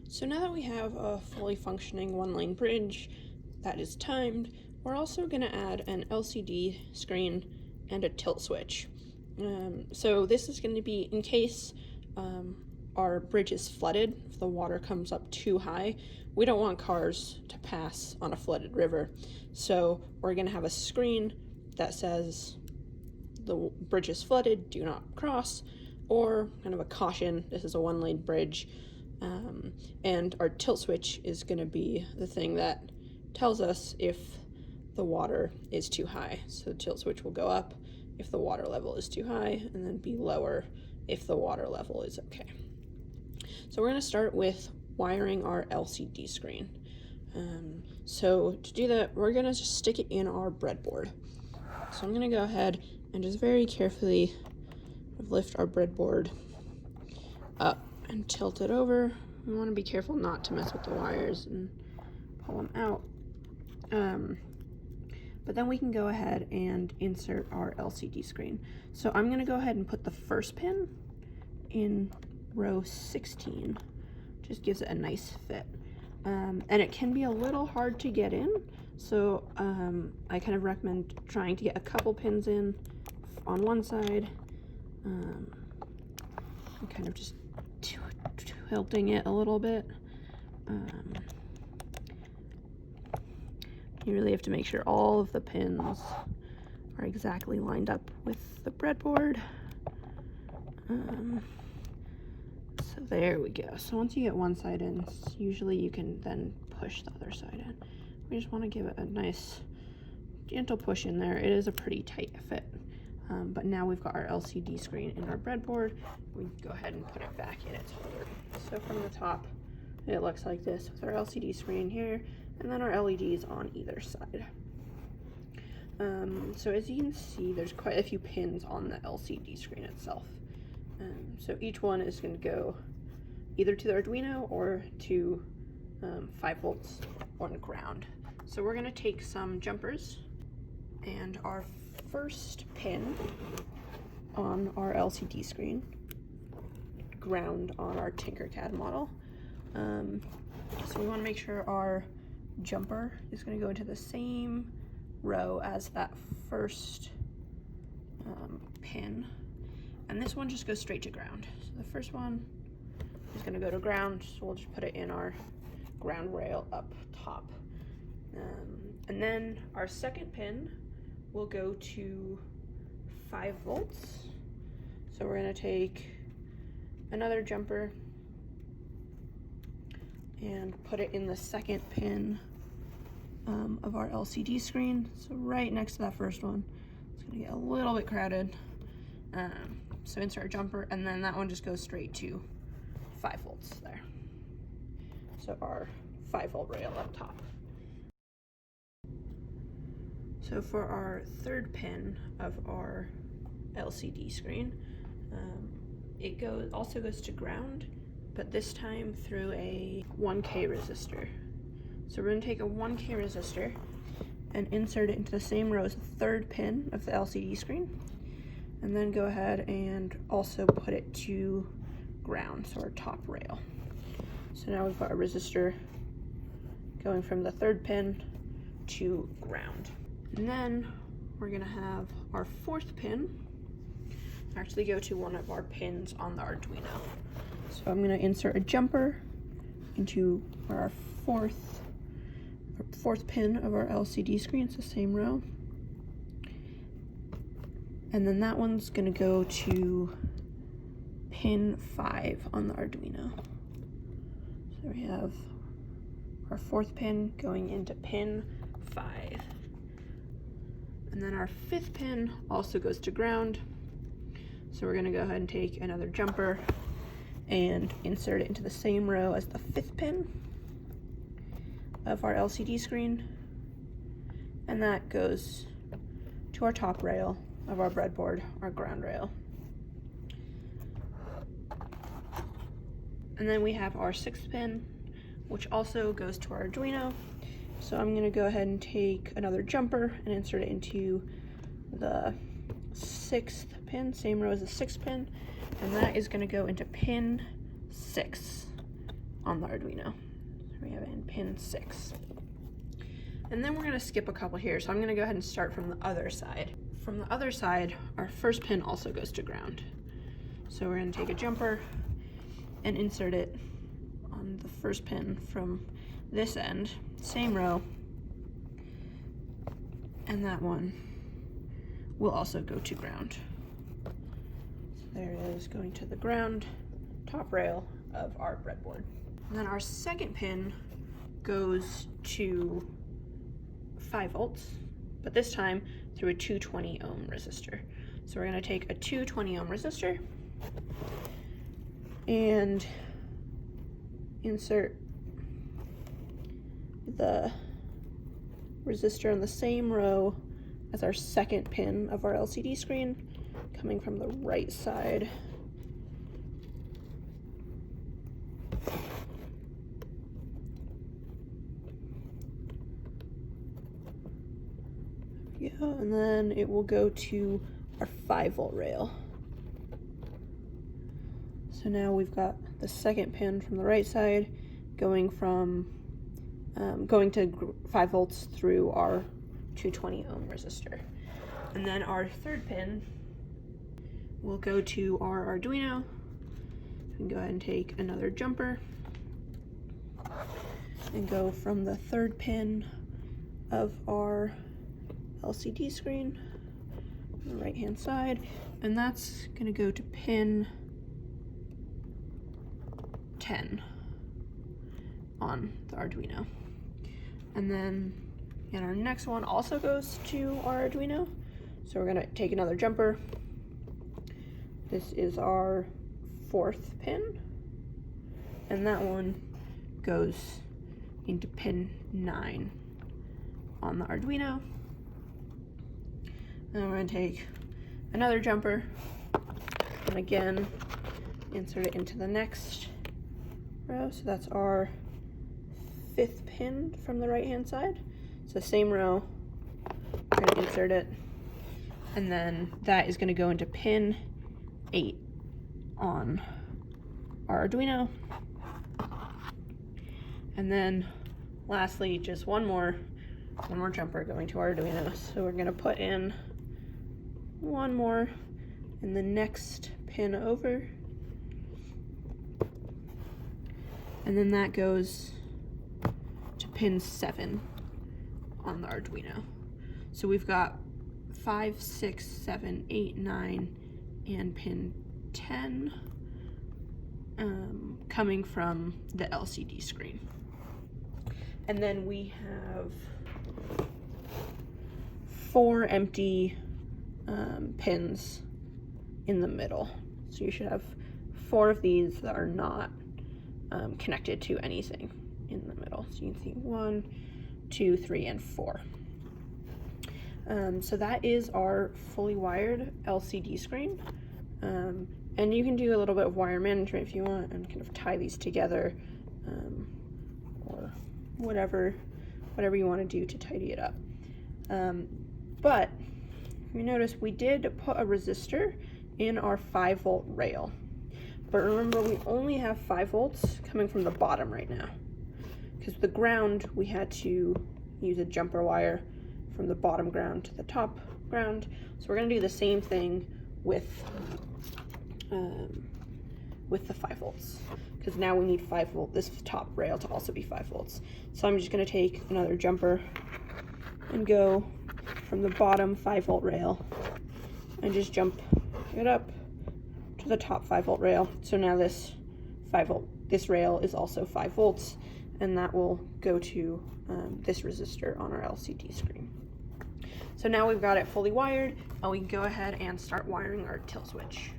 So now that we have a fully functioning one-lane bridge that is timed, we're also going to add an LCD screen and a tilt switch. So this is going to be in case our bridge is flooded, if the water comes up too high. We don't want cars to pass on a flooded river. So we're going to have a screen that says the bridge is flooded, do not cross, or kind of a caution, this is a one-lane bridge. And our tilt switch is going to be the thing that tells us if the water is too high. So the tilt switch will go up if the water level is too high, and then be lower if the water level is okay. So we're going to start with wiring our LCD screen. So to do that, we're going to just stick it in our breadboard. So I'm going to go ahead and just very carefully lift our breadboard up and tilt it over. We want to be careful not to mess with the wires and pull them out. But then we can go ahead and insert our LCD screen. So I'm going to go ahead and put the first pin in row 16. Just gives it a nice fit. And it can be a little hard to get in, so I kind of recommend trying to get a couple pins in on one side, and kind of just tilting it a little bit. You really have to make sure all of the pins are exactly lined up with the breadboard. So there we go. So once you get one side in, usually you can then push the other side in. We just want to give it a nice gentle push in there. It is a pretty tight fit. But now we've got our LCD screen in our breadboard. We can go ahead and put it back in its holder. So from the top, it looks like this with our LCD screen here, and then our LEDs on either side. So as you can see, there's quite a few pins on the LCD screen itself. So each one is going to go either to the Arduino or to 5 volts on ground. So we're going to take some jumpers, and our first pin on our LCD screen, ground on our Tinkercad model. So we want to make sure our jumper is going to go into the same row as that first pin, and this one just goes straight to ground. So the first one is going to go to ground, so we'll just put it in our ground rail up top. And then our second pin will go to 5 volts. So we're going to take another jumper and put it in the second pin of our LCD screen. So right next to that first one. It's going to get a little bit crowded. So insert a jumper, and then that one just goes straight to 5 volts there. So our 5 volt rail up top. So for our third pin of our LCD screen, it also goes to ground, but this time through a 1K resistor. So we're going to take a 1K resistor and insert it into the same row as the third pin of the LCD screen, and then go ahead and also put it to ground, so our top rail. So now we've got a resistor going from the third pin to ground. And then we're going to have our fourth pin actually go to one of our pins on the Arduino. So I'm going to insert a jumper into our fourth pin of our LCD screen. It's the same row. And then that one's going to go to pin 5 on the Arduino. So we have our fourth pin going into pin 5. And then our fifth pin also goes to ground. So we're going to go ahead and take another jumper and insert it into the same row as the fifth pin of our LCD screen. And that goes to our top rail of our breadboard, our ground rail. And then we have our sixth pin, which also goes to our Arduino. So I'm going to go ahead and take another jumper and insert it into the sixth pin, same row as the sixth pin, and that is going to go into pin 6 on the Arduino. So we have it in pin 6. And then we're going to skip a couple here, so I'm going to go ahead and start from the other side. From the other side, our first pin also goes to ground. So we're going to take a jumper and insert it on the first pin from this end, same row, and that one will also go to ground. So there it is, going to the ground top rail of our breadboard. And then our second pin goes to 5 volts, but this time through a 220 ohm resistor. So we're going to take a 220 ohm resistor and insert the resistor on the same row as our second pin of our LCD screen, coming from the right side. Yeah, and then it will go to our 5 volt rail. So now we've got the second pin from the right side going from going to 5 volts through our 220 ohm resistor. And then our third pin will go to our Arduino. We can go ahead and take another jumper and go from the third pin of our LCD screen on the right hand side, and that's going to go to pin 10 on the Arduino. And then our next one also goes to our Arduino, so we're going to take another jumper. This is our fourth pin, and that one goes into pin 9 on the Arduino. And we're going to take another jumper and again insert it into the next row. So that's our 5th pin from the right hand side. So same row, we're going to insert it, and then that is going to go into pin 8 on our Arduino. And then lastly, just one more jumper going to our Arduino. So we're going to put in one more in the next pin over, and then that goes to pin 7 on the Arduino. So we've got 5, 6, 7, 8, 9, and pin 10 coming from the LCD screen. And then we have 4 empty pins in the middle. So you should have 4 of these that are not connected to anything in the middle. So you can see 1, 2, 3, and 4. So that is our fully wired LCD screen. And you can do a little bit of wire management if you want and kind of tie these together, or whatever you want to do to tidy it up. But you notice we did put a resistor in our 5 volt rail. But remember, we only have 5 volts coming from the bottom right now, because the ground, we had to use a jumper wire from the bottom ground to the top ground. So we're going to do the same thing with the 5 volts, because now we need 5 volt, this top rail to also be 5 volts. So I'm just going to take another jumper and go from the bottom 5 volt rail and just jump it up to the top 5 volt rail. So now this rail is also 5 volts, and that will go to this resistor on our LCD screen. So now we've got it fully wired, and we can go ahead and start wiring our tilt switch.